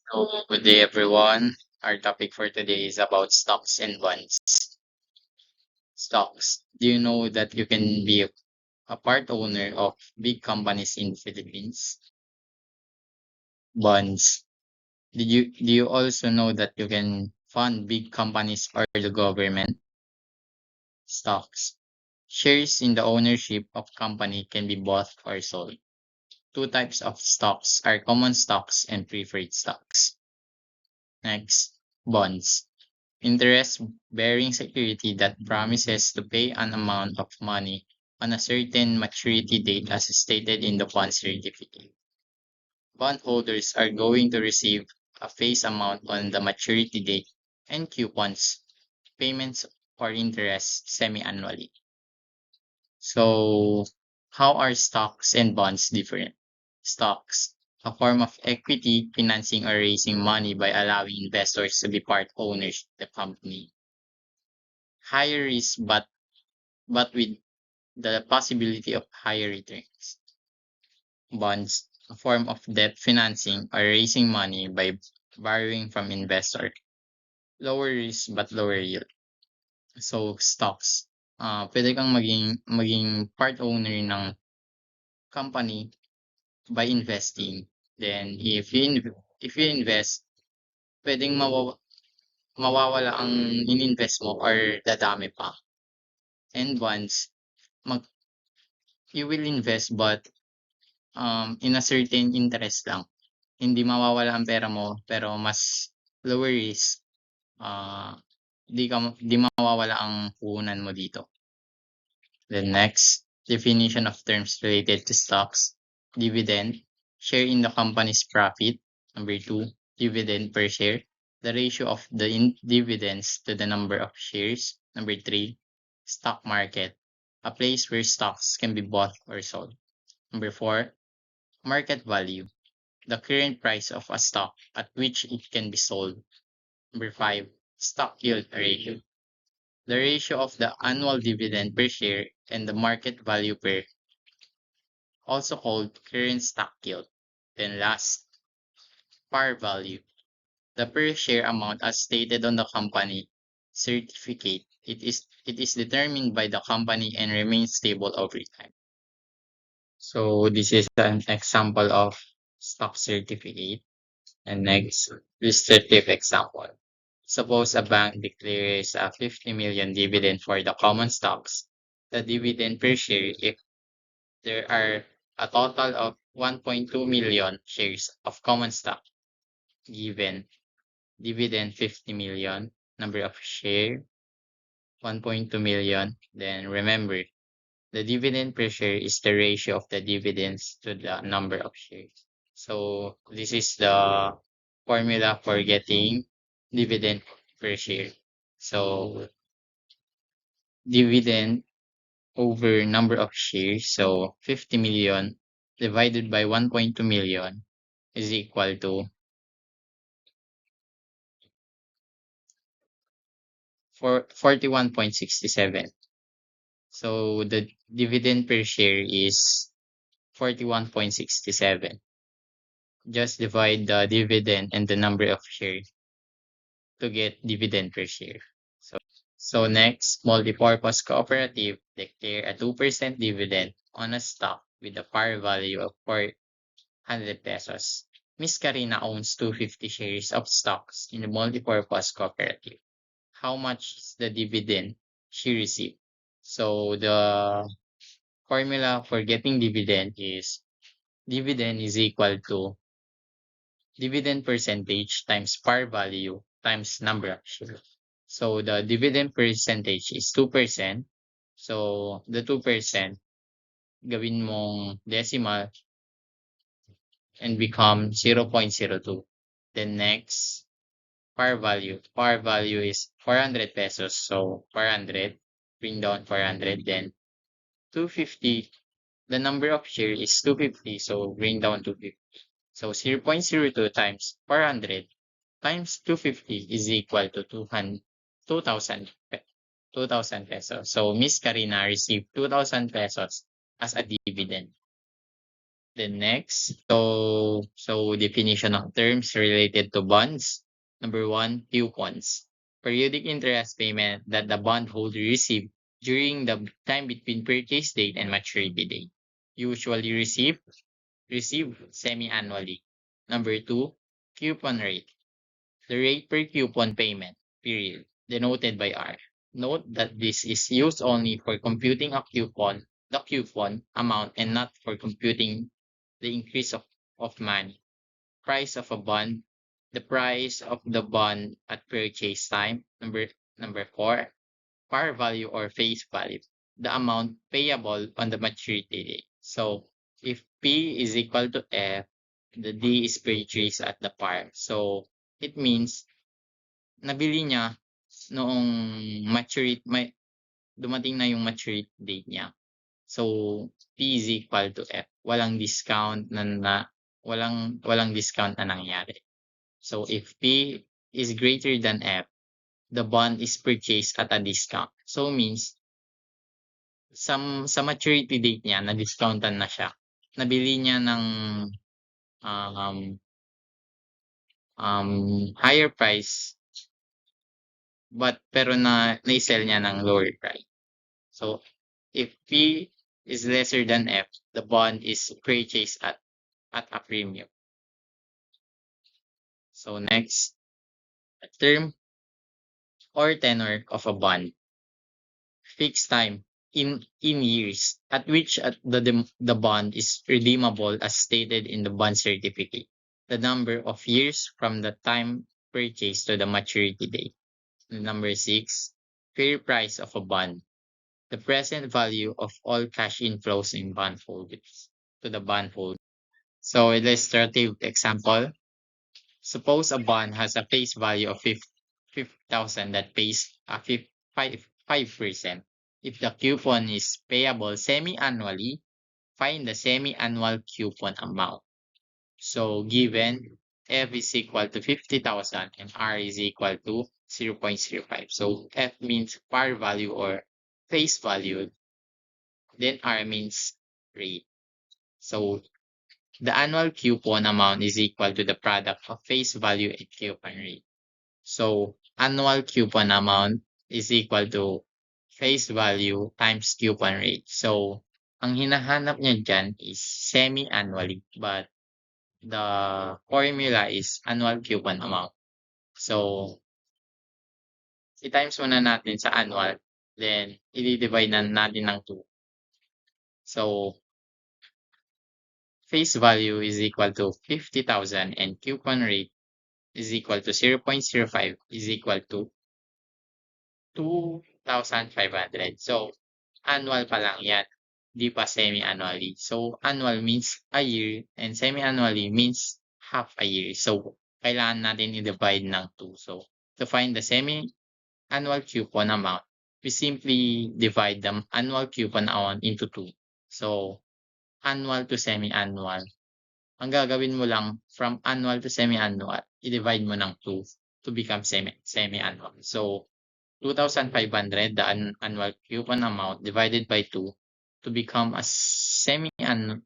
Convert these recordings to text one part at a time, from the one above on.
So, good day everyone. Our topic for today is about stocks and bonds. Stocks. Do you know that you can be a part owner of big companies in the Philippines? Bonds. Do you also know that you can fund big companies or the government? Stocks. Shares in the ownership of company can be bought or sold. Two types of stocks are common stocks and preferred stocks. Next, bonds. Interest-bearing security that promises to pay an amount of money on a certain maturity date as stated in the bond certificate. Bondholders are going to receive a face amount on the maturity date and coupons, payments or interest semi-annually. So, how are stocks and bonds different? Stocks, a form of equity financing or raising money by allowing investors to be part owners of the company. Higher risk but with the possibility of higher returns. Bonds, a form of debt financing or raising money by borrowing from investor. Lower risk but lower yield. So stocks. Pwede kang maging part owner ng company by investing. Then if you invest, pwedeng mawawala ang ininvest mo or dadami pa. And bonds, mag you will invest but in a certain interest lang. Hindi mawawala ang pera mo pero mas lower risk. Ah, di mawawala ang puhunan mo dito. The next definition of terms related to stocks: dividend, share in the company's profit. Number two, dividend per share, the ratio of the dividends to the number of shares. Number three, stock market, a place where stocks can be bought or sold. Number four, market value, the current price of a stock at which it can be sold. Number five, stock yield ratio, the ratio of the annual dividend per share and the market value per, also called current stock yield. Then last, par value, the per share amount as stated on the company certificate. It is determined by the company and remains stable over time. So this is an example of stock certificate. And next, illustrative example. Suppose a bank declares a 50 million dividend for the common stocks. The dividend per share, if there are a total of 1.2 million shares of common stock given, dividend 50 million, number of share 1.2 million, then remember, the dividend per share is the ratio of the dividends to the number of shares. So this is the formula for getting dividend per share. So dividend over number of shares, so 50 million divided by 1.2 million is equal to 41.67. So the dividend per share is 41.67. Just divide the dividend and the number of shares to get dividend per share. So next, multipurpose cooperative declare a 2% dividend on a stock with a par value of 400 pesos. Miss Karina owns 250 shares of stocks in the multipurpose cooperative. How much is the dividend she received? So the formula for getting dividend is dividend is equal to dividend percentage times par value times number of shares. So the dividend percentage is 2%. So the 2%, gawin mong decimal and become 0.02. Then next, par value. Par value is 400 pesos. So 400, bring down 400. Then 250, the number of share is 250. So bring down 250. So 0.02 times 400 times 250 is equal to 2,000 pesos. So Miss Karina received 2,000 pesos as a dividend. Then next, so definition of terms related to bonds. Number one, coupons. Periodic interest payment that the bondholder receive during the time between purchase date and maturity date. Usually receive semi-annually. Number two, coupon rate. The rate per coupon payment period, denoted by R. Note that this is used only for computing the coupon amount, and not for computing the increase of money. Price of a bond, the price of the bond at purchase time. Number four, par value or face value, the amount payable on the maturity date. So if P is equal to F, the D is purchased at the par. So it means nabili niya noong dumating na yung maturity date niya. So P is equal to F. Walang discount na nangyari. So if P is greater than F, the bond is purchased at a discount. So means sa maturity date niya na-discountan na siya. Nabili niya ng higher price, pero na-sell niya ng lower price. So if P is lesser than F, the bond is purchased at a premium. So next, term or tenor of a bond. Fixed time in years at which the bond is redeemable as stated in the bond certificate. The number of years from the time purchase to the maturity date. Number 6, fair price of a bond. The present value of all cash inflows in bondholders to the bondholder. So illustrative example. Suppose a bond has a face value of 50,000 that pays 5%. If the coupon is payable semi-annually, find the semi-annual coupon amount. So given F is equal to 50,000 and R is equal to 0.05. So F means par value or face value. Then R means rate. So the annual coupon amount is equal to the product of face value and coupon rate. So annual coupon amount is equal to face value times coupon rate. So ang hinahanap niya dyan is semi-annually, but the formula is annual coupon amount. So i-times muna natin sa annual, then i-divide na natin ng 2. So face value is equal to 50,000 and coupon rate is equal to 0.05 is equal to 2,500. So annual pa lang yan, di pa semi-annually. So annual means a year and semi-annually means half a year. So kailangan natin i-divide ng 2. So to find the semi-annual coupon amount, we simply divide the annual coupon amount into 2. So annual to semi-annual. Ang gagawin mo lang from annual to semi-annual, i-divide mo ng 2 to become semi-annual. So 2,500, the annual coupon amount, divided by 2 to become a semi-annually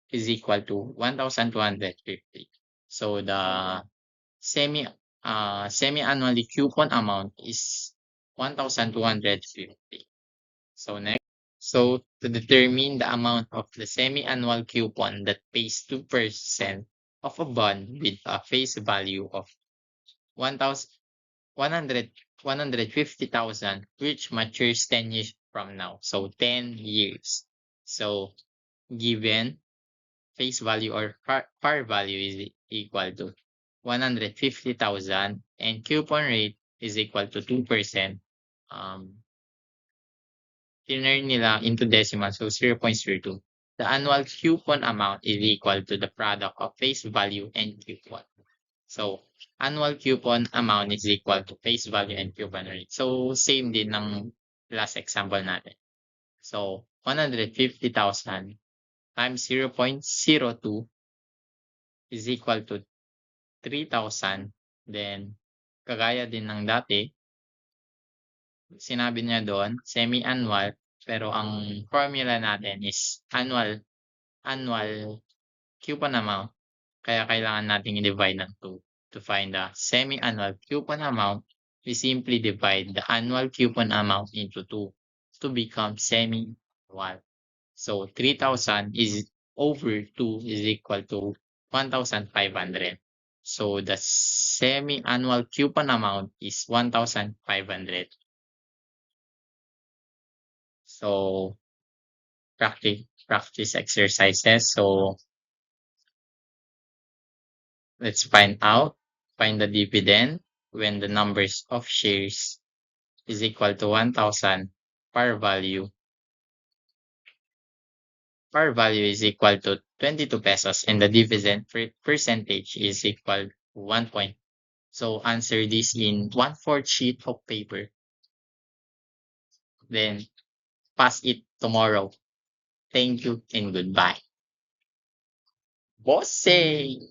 is equal to 1,250. So the semi-annually coupon amount is 1,250. So next, so to determine the amount of the semi-annual coupon that pays 2% of a bond with a face value of 150,000, which matures 10 years from now. So 10 years. So given face value or par value is equal to 150,000 and coupon rate is equal to 2%. Tinurn nila into decimal, so 0.02. The annual coupon amount is equal to the product of face value and coupon. So annual coupon amount is equal to face value and coupon rate. So same din ng last example natin. So 150,000 times 0.02 is equal to 3,000. Then kagaya din ng dati, sinabi niya doon semi-annual, pero ang formula natin is annual annual coupon amount. Kaya kailangan nating i-divide ng 2. To find the semi-annual coupon amount, we simply divide the annual coupon amount into 2 to become semi-annual. So 3,000 is over 2 is equal to 1,500. So the semi-annual coupon amount is 1,500. So practice exercises. So let's find the dividend when the numbers of shares is equal to 1,000. Par value is equal to 22 pesos and the dividend percentage is equal to 1 point. So answer this in 1/4 sheet of paper. Then pass it tomorrow. Thank you and goodbye. Bossing!